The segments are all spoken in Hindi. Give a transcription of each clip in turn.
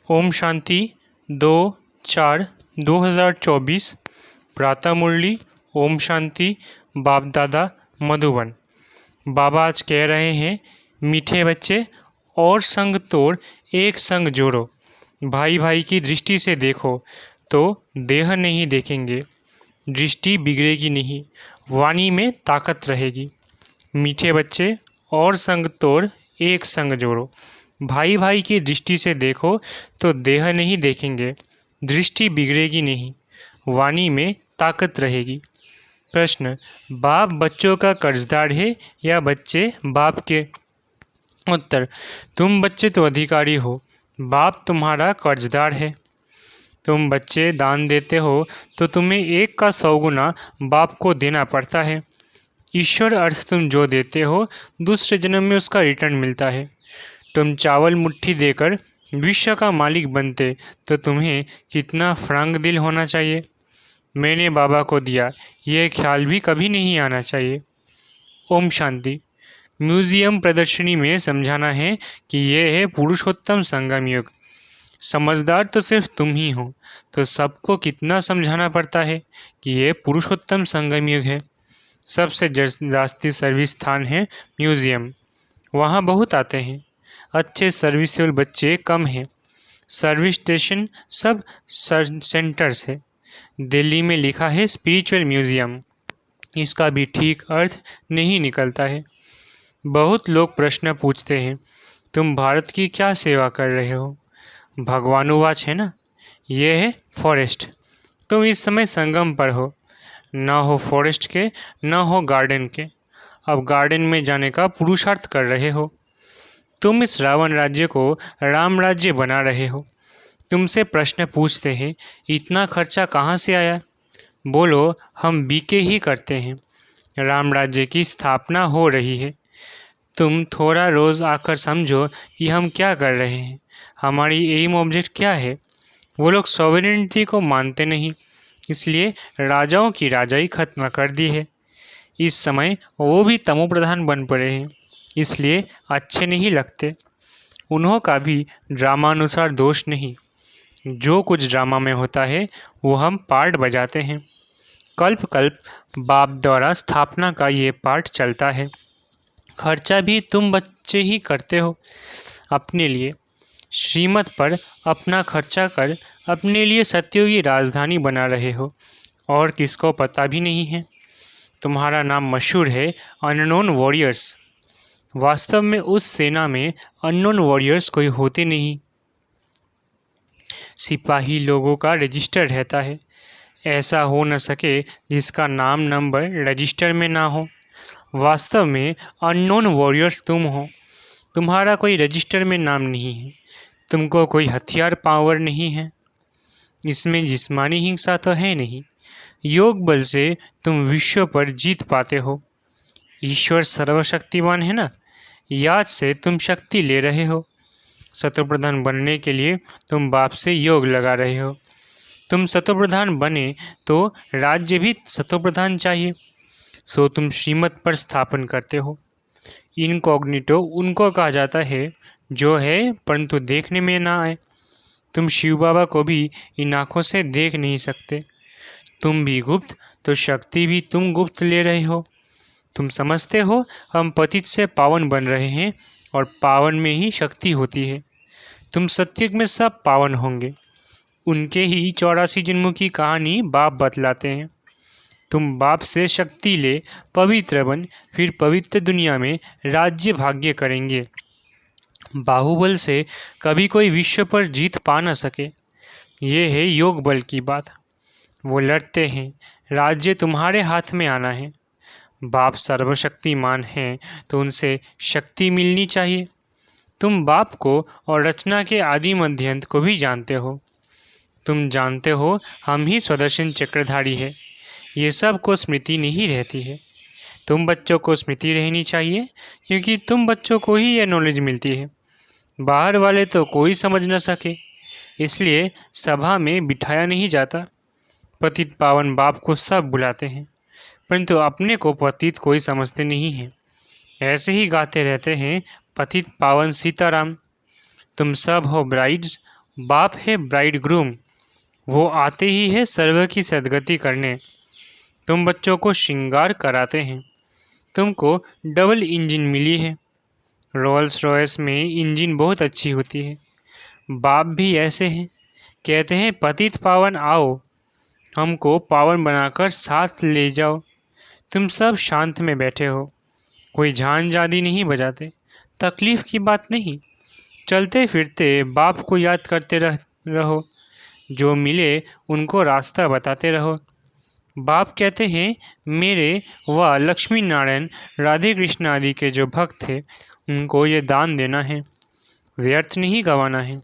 ओम शांति 2/4/2024 प्रातः मुरली। ओम शांति। बाप दादा मधुबन। बाबा आज कह रहे हैं, मीठे बच्चे और संग तोड़ एक संग जोड़ो। भाई भाई की दृष्टि से देखो तो देह नहीं देखेंगे, दृष्टि बिगड़ेगी नहीं, वाणी में ताकत रहेगी। मीठे बच्चे और संग तोड़ एक संग जोड़ो। भाई भाई की दृष्टि से देखो तो देह नहीं देखेंगे, दृष्टि बिगड़ेगी नहीं, वाणी में ताकत रहेगी। प्रश्न, बाप बच्चों का कर्जदार है या बच्चे बाप के? उत्तर, तुम बच्चे तो अधिकारी हो, बाप तुम्हारा कर्जदार है। तुम बच्चे दान देते हो तो तुम्हें 1 का 100 गुना बाप को देना पड़ता है। ईश्वर अर्थ तुम जो देते हो दूसरे जन्म में उसका रिटर्न मिलता है। तुम चावल मुट्ठी देकर विश्व का मालिक बनते तो तुम्हें कितना फ्रांक दिल होना चाहिए। मैंने बाबा को दिया, यह ख्याल भी कभी नहीं आना चाहिए। ओम शांति। म्यूजियम प्रदर्शनी में समझाना है कि यह है पुरुषोत्तम संगम युग। समझदार तो सिर्फ तुम ही हो, तो सबको कितना समझाना पड़ता है कि यह पुरुषोत्तम संगम युग है। सबसे जास्ती सर्विस स्थान है म्यूजियम, वहाँ बहुत आते हैं। अच्छे सर्विसेबल बच्चे कम हैं। सर्विस स्टेशन सब सेंटर्स है। दिल्ली में लिखा है स्पिरिचुअल म्यूजियम, इसका भी ठीक अर्थ नहीं निकलता है। बहुत लोग प्रश्न पूछते हैं, तुम भारत की क्या सेवा कर रहे हो? भगवानुवाच है ना, यह है फॉरेस्ट। तुम इस समय संगम पर हो, ना हो फॉरेस्ट के ना हो गार्डन के। अब गार्डन में जाने का पुरुषार्थ कर रहे हो। तुम इस रावण राज्य को राम राज्य बना रहे हो। तुमसे प्रश्न पूछते हैं, इतना खर्चा कहाँ से आया? बोलो, हम बीके ही करते हैं। राम राज्य की स्थापना हो रही है। तुम थोड़ा रोज़ आकर समझो कि हम क्या कर रहे हैं, हमारी एम ऑब्जेक्ट क्या है। वो लोग सॉवरेनिटी को मानते नहीं, इसलिए राजाओं की राजाई खत्म कर दी है। इस समय वो भी तमो प्रधान बन पड़े हैं, इसलिए अच्छे नहीं लगते। उन्हों का भी ड्रामानुसार दोष नहीं। जो कुछ ड्रामा में होता है वो हम पार्ट बजाते हैं। कल्प कल्प बाप द्वारा स्थापना का ये पार्ट चलता है। खर्चा भी तुम बच्चे ही करते हो अपने लिए। श्रीमत पर अपना खर्चा कर अपने लिए सत्यों की राजधानी बना रहे हो, और किसको पता भी नहीं है। तुम्हारा नाम मशहूर है अननोन वॉरियर्स। वास्तव में उस सेना में अननोन वॉरियर्स कोई होते नहीं। सिपाही लोगों का रजिस्टर रहता है। ऐसा हो न सके जिसका नाम नंबर रजिस्टर में ना हो। वास्तव में अननोन वॉरियर्स तुम हो। तुम्हारा कोई रजिस्टर में नाम नहीं है। तुमको कोई हथियार पावर नहीं है। इसमें जिस्मानी हिंसा तो है नहीं। योग बल से तुम विश्व पर जीत पाते हो। ईश्वर सर्वशक्तिमान है ना, याद से तुम शक्ति ले रहे हो। सतोप्रधान बनने के लिए तुम बाप से योग लगा रहे हो। तुम सतोप्रधान बने तो राज्य भी सतोप्रधान चाहिए, सो तुम श्रीमत पर स्थापन करते हो। इनकॉग्निटो उनको कहा जाता है जो है परंतु देखने में ना आए। तुम शिव बाबा को भी इन आँखों से देख नहीं सकते। तुम भी गुप्त तो शक्ति भी तुम गुप्त ले रहे हो। तुम समझते हो हम पतित से पावन बन रहे हैं, और पावन में ही शक्ति होती है। तुम सत्युग में सब पावन होंगे। उनके ही 84 जन्मों की कहानी बाप बतलाते हैं। तुम बाप से शक्ति ले पवित्र बन, फिर पवित्र दुनिया में राज्य भाग्य करेंगे। बाहुबल से कभी कोई विश्व पर जीत पा न सके। ये है योग बल की बात। वो लड़ते हैं, राज्य तुम्हारे हाथ में आना है। बाप सर्वशक्तिमान हैं तो उनसे शक्ति मिलनी चाहिए। तुम बाप को और रचना के आदि मध्यंत को भी जानते हो। तुम जानते हो हम ही स्वदर्शन चक्रधारी है। ये सब को स्मृति नहीं रहती है। तुम बच्चों को स्मृति रहनी चाहिए, क्योंकि तुम बच्चों को ही यह नॉलेज मिलती है। बाहर वाले तो कोई समझ न सके, इसलिए सभा में बिठाया नहीं जाता। पतित पावन बाप को सब बुलाते हैं, परंतु अपने को पतित कोई समझते नहीं हैं। ऐसे ही गाते रहते हैं, पतित पावन सीताराम। तुम सब हो ब्राइड्स बाप है ब्राइड ग्रूम, वो आते ही है सर्व की सदगति करने। तुम बच्चों को श्रृंगार कराते हैं, तुमको डबल इंजन मिली है। रोल्स रॉयस में इंजन बहुत अच्छी होती है। बाप भी ऐसे हैं, कहते हैं पतित पावन आओ, हमको पावन बनाकर साथ ले जाओ। तुम सब शांत में बैठे हो, कोई झांझ आदि नहीं बजाते। तकलीफ की बात नहीं, चलते फिरते बाप को याद करते रहो, जो मिले उनको रास्ता बताते रहो। बाप कहते हैं मेरे व लक्ष्मी नारायण राधे कृष्ण आदि के जो भक्त थे उनको ये दान देना है, व्यर्थ नहीं गंवाना है।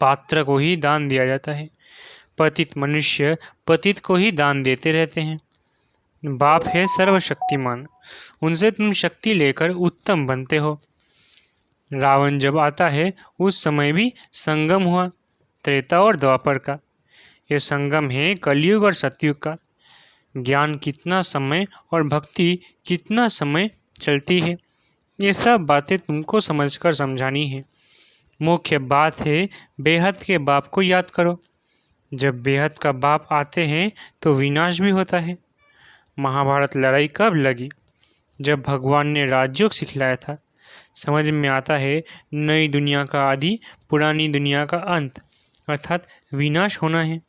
पात्र को ही दान दिया जाता है, पतित मनुष्य पतित को ही दान देते रहते हैं। बाप है सर्वशक्तिमान, उनसे तुम शक्ति लेकर उत्तम बनते हो। रावण जब आता है उस समय भी संगम हुआ, त्रेता और द्वापर का। ये संगम है कलयुग और सतयुग का। ज्ञान कितना समय और भक्ति कितना समय चलती है, ये सब बातें तुमको समझकर समझानी है। मुख्य बात है बेहद के बाप को याद करो। जब बेहद का बाप आते हैं तो विनाश भी होता है। महाभारत लड़ाई कब लगी? जब भगवान ने राजयोग सिखलाया था। समझ में आता है नई दुनिया का आदि, पुरानी दुनिया का अंत, अर्थात विनाश होना है।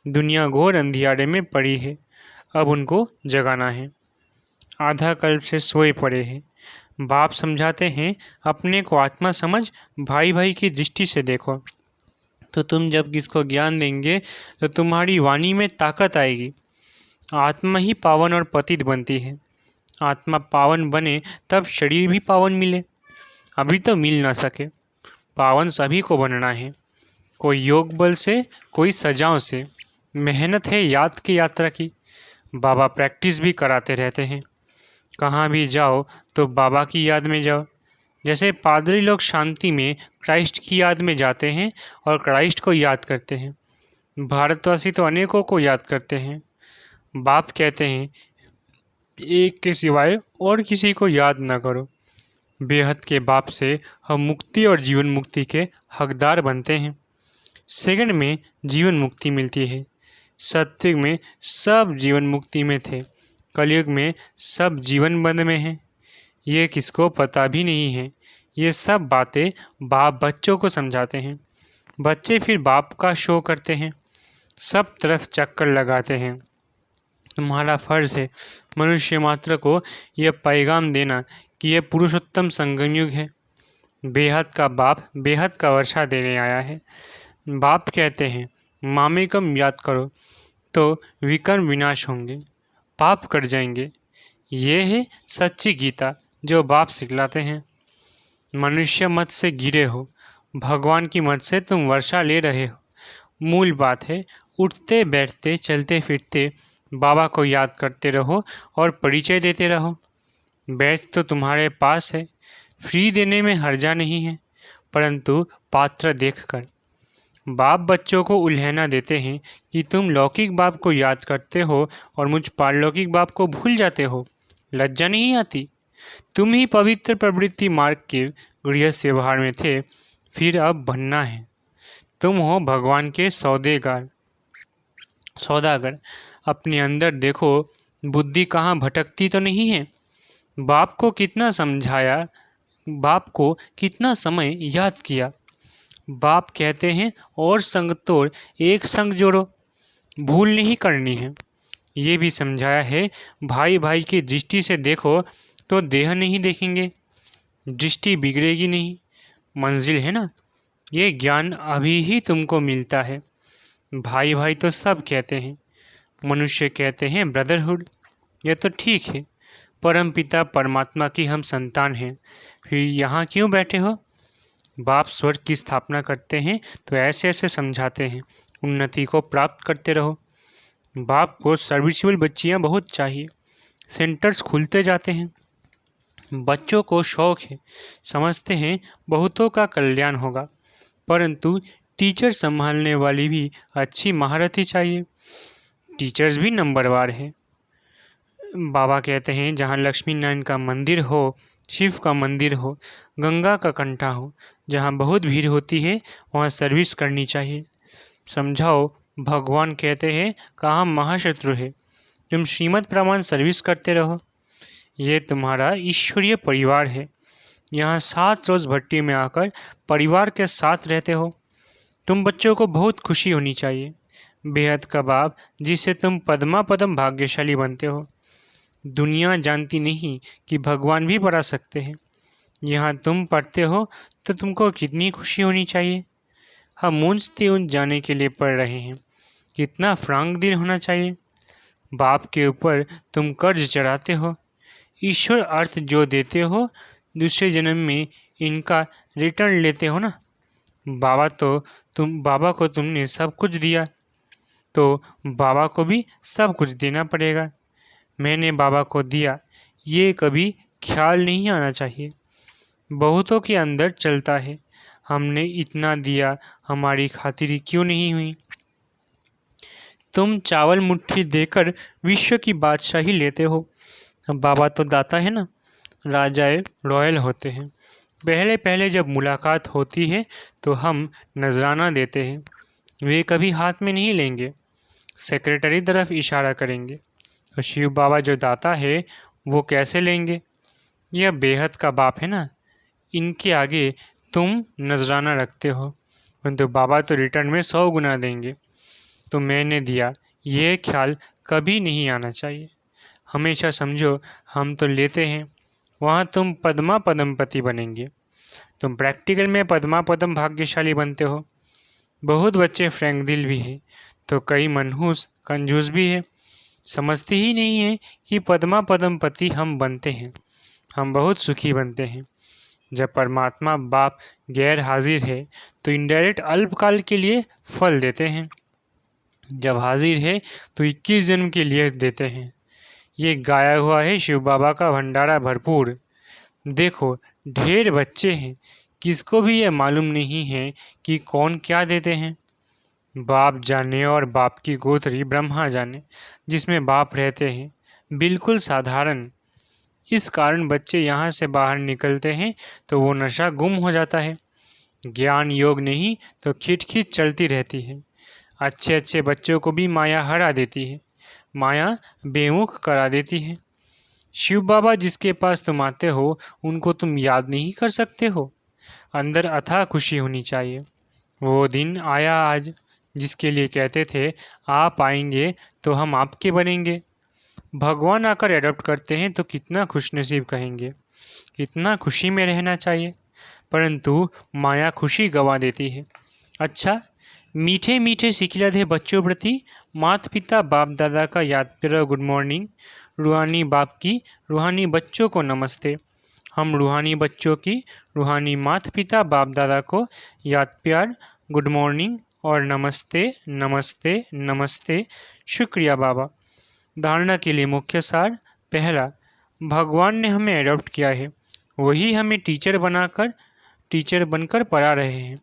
दुनिया घोर अंधियारे में पड़ी है, अब उनको जगाना है। आधा कल्प से सोए पड़े हैं। बाप समझाते हैं अपने को आत्मा समझ, भाई भाई की दृष्टि से देखो। तो तुम जब किसको ज्ञान देंगे तो तुम्हारी वाणी में ताकत आएगी। आत्मा ही पावन और पतित बनती है। आत्मा पावन बने तब शरीर भी पावन मिले। अभी तो मिल ना सके। पावन सभी को बनना है, कोई योग बल से, कोई सजाओं से। मेहनत है याद की यात्रा की। बाबा प्रैक्टिस भी कराते रहते हैं। कहाँ भी जाओ तो बाबा की याद में जाओ। जैसे पादरी लोग शांति में क्राइस्ट की याद में जाते हैं और क्राइस्ट को याद करते हैं, भारतवासी तो अनेकों को याद करते हैं। बाप कहते हैं एक के सिवाय और किसी को याद न करो। बेहद के बाप से हम मुक्ति और जीवन मुक्ति के हकदार बनते हैं। सेकंड में जीवन मुक्ति मिलती है। सत्युग में सब जीवन मुक्ति में थे, कलयुग में सब जीवन बंद में हैं। ये किसको पता भी नहीं है। ये सब बातें बाप बच्चों को समझाते हैं। बच्चे फिर बाप का शो करते हैं, सब तरफ चक्कर लगाते हैं। तुम्हारा फर्ज है मनुष्य मात्र को यह पैगाम देना कि यह पुरुषोत्तम संगम युग है। बेहद का बाप बेहद का वर्षा देने आया है। बाप कहते हैं मामेकम याद करो तो विकर्म विनाश होंगे, पाप कट जाएंगे। ये है सच्ची गीता जो बाप सिखलाते हैं। मनुष्य मत से गिरे हो, भगवान की मत से तुम वर्षा ले रहे हो। मूल बात है उठते बैठते चलते फिरते बाबा को याद करते रहो और परिचय देते रहो। बैच तो तुम्हारे पास है, फ्री देने में हर्जा नहीं है, परंतु पात्र देखकर। बाप बच्चों को उल्हेना देते हैं कि तुम लौकिक बाप को याद करते हो और मुझ पारलौकिक बाप को भूल जाते हो। लज्जा नहीं आती? तुम ही पवित्र प्रवृत्ति मार्ग के गृहस्थ व्यवहार में थे, फिर अब बनना है। तुम हो भगवान के सौदागर। अपने अंदर देखो, बुद्धि कहाँ भटकती तो नहीं है। बाप को कितना समझाया, बाप को कितना समय याद किया। बाप कहते हैं और संग तोड़ एक संग जोड़ो, भूल नहीं करनी है। ये भी समझाया है भाई भाई की दृष्टि से देखो तो देह नहीं देखेंगे, दृष्टि बिगड़ेगी नहीं। मंजिल है ना, ये ज्ञान अभी ही तुमको मिलता है। भाई भाई तो सब कहते हैं, मनुष्य कहते हैं ब्रदरहुड। यह तो ठीक है, परमपिता परमात्मा की हम संतान हैं, फिर यहाँ क्यों बैठे हो? बाप स्वर्ग की स्थापना करते हैं तो ऐसे ऐसे समझाते हैं, उन्नति को प्राप्त करते रहो। बाप को सर्विसेबल बच्चियाँ बहुत चाहिए, सेंटर्स खुलते जाते हैं। बच्चों को शौक है, समझते हैं बहुतों का कल्याण होगा, परंतु टीचर संभालने वाली भी अच्छी महारथी चाहिए। टीचर्स भी नंबरवार है। बाबा कहते हैं जहाँ लक्ष्मी नारायण का मंदिर हो, शिव का मंदिर हो, गंगा का कंठा हो, जहाँ बहुत भीड़ होती है वहाँ सर्विस करनी चाहिए। समझाओ, भगवान कहते हैं कहाँ महाशत्रु है, तुम श्रीमद् प्रमाण सर्विस करते रहो। ये तुम्हारा ईश्वरीय परिवार है। यहाँ 7 रोज़ भट्टी में आकर परिवार के साथ रहते हो। तुम बच्चों को बहुत खुशी होनी चाहिए। बेहद कबाब जिससे तुम पद्मा पदम भाग्यशाली बनते हो। दुनिया जानती नहीं कि भगवान भी पढ़ा सकते हैं। यहाँ तुम पढ़ते हो तो तुमको कितनी खुशी होनी चाहिए। हम ऊंच से ऊंच जाने के लिए पढ़ रहे हैं। कितना फ्रांक दिल होना चाहिए। बाप के ऊपर तुम कर्ज चढ़ाते हो। ईश्वर अर्थ जो देते हो दूसरे जन्म में इनका रिटर्न लेते हो ना। बाबा को तुमने सब कुछ दिया तो बाबा को भी सब कुछ देना पड़ेगा। मैंने बाबा को दिया, ये कभी ख्याल नहीं आना चाहिए। बहुतों के अंदर चलता है, हमने इतना दिया, हमारी खातिरी क्यों नहीं हुई। तुम चावल मुट्ठी देकर विश्व की बादशाही लेते हो। बाबा तो दाता है ना, राजाए रॉयल होते हैं। पहले पहले जब मुलाकात होती है तो हम नजराना देते हैं। वे कभी हाथ में नहीं लेंगे, सेक्रेटरी तरफ इशारा करेंगे। और शिव बाबा जो दाता है वो कैसे लेंगे। यह बेहद का बाप है ना, इनके आगे तुम नजराना रखते हो, परंतु बाबा तो रिटर्न में 100 गुना देंगे। तो मैंने दिया, ये ख्याल कभी नहीं आना चाहिए। हमेशा समझो हम तो लेते हैं, वहाँ तुम पद्मा पदमपति बनेंगे। तुम प्रैक्टिकल में पद्मा पदम भाग्यशाली बनते हो। बहुत बच्चे फ्रैंक दिल भी है तो कई मनहूस कंजूस भी है। समझते ही नहीं है कि पद्मा पदमपति हम बनते हैं, हम बहुत सुखी बनते हैं। जब परमात्मा बाप गैर हाजिर है तो इनडायरेक्ट अल्पकाल के लिए फल देते हैं, जब हाजिर है तो 21 जन्म के लिए देते हैं। ये गाया हुआ है शिव बाबा का भंडारा भरपूर। देखो ढेर बच्चे हैं, किसको भी ये मालूम नहीं है कि कौन क्या देते हैं। बाप जाने और बाप की गोत्री ब्रह्मा जाने, जिसमें बाप रहते हैं, बिल्कुल साधारण। इस कारण बच्चे यहाँ से बाहर निकलते हैं तो वो नशा गुम हो जाता है। ज्ञान योग नहीं तो खिटखिट चलती रहती है। अच्छे अच्छे बच्चों को भी माया हरा देती है, माया बेमुख करा देती है। शिव बाबा जिसके पास तुम आते हो उनको तुम याद नहीं कर सकते हो। अंदर अथाह खुशी होनी चाहिए। वो दिन आया आज जिसके लिए कहते थे आप आएंगे तो हम आपके बनेंगे। भगवान आकर एडॉप्ट करते हैं तो कितना खुशनसीब कहेंगे, कितना खुशी में रहना चाहिए। परंतु माया खुशी गंवा देती है। अच्छा, मीठे मीठे सिखिलधे बच्चों प्रति माता पिता बाप दादा का याद प्यारा गुड मॉर्निंग। रूहानी बाप की रूहानी बच्चों को नमस्ते। हम रूहानी बच्चों की रूहानी माता पिता बाप दादा को याद प्यार गुड मॉर्निंग और नमस्ते नमस्ते नमस्ते। शुक्रिया बाबा। धारणा के लिए मुख्य सार। पहला, भगवान ने हमें एडॉप्ट किया है, वही हमें टीचर बनकर पढ़ा रहे हैं।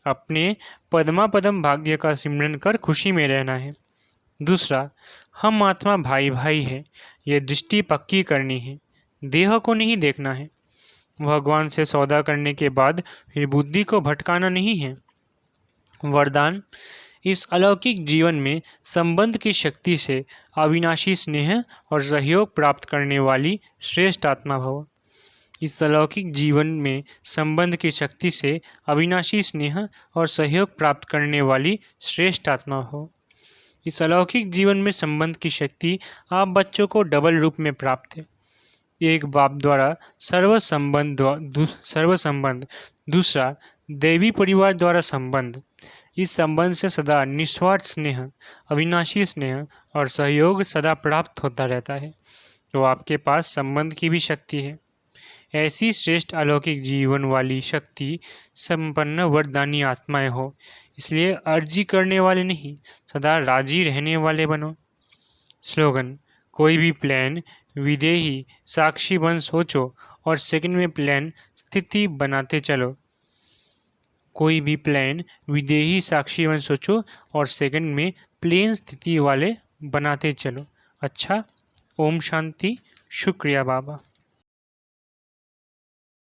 अपने पद्मा पदम भाग्य का सिमरन कर खुशी में रहना है। दूसरा, हम आत्मा भाई भाई है, ये दृष्टि पक्की करनी है, देह को नहीं देखना है। भगवान से सौदा करने के बाद फिर बुद्धि को भटकाना नहीं है। वरदान, इस अलौकिक जीवन में संबंध की शक्ति से अविनाशी स्नेह और सहयोग प्राप्त करने वाली श्रेष्ठ आत्मा भव। इस अलौकिक जीवन में संबंध की शक्ति से अविनाशी स्नेह और सहयोग प्राप्त करने वाली श्रेष्ठ आत्मा हो। इस अलौकिक जीवन में संबंध की शक्ति आप बच्चों को डबल रूप में प्राप्त है। एक बाप द्वारा सर्व संबंध, दूसरा देवी परिवार द्वारा संबंध। इस संबंध से सदा निस्वार्थ स्नेह, अविनाशी स्नेह और सहयोग सदा प्राप्त होता रहता है। तो आपके पास संबंध की भी शक्ति है। ऐसी श्रेष्ठ अलौकिक जीवन वाली शक्ति संपन्न वरदानी आत्माएं हो, इसलिए अर्जी करने वाले नहीं, सदा राजी रहने वाले बनो। स्लोगन, कोई भी प्लान विदेही साक्षी बन सोचो और सेकंड में प्लान स्थिति बनाते चलो। कोई भी प्लान विदेही साक्षी बन सोचो और सेकंड में प्लेन स्थिति वाले बनाते चलो। अच्छा, ओम शांति। शुक्रिया बाबा।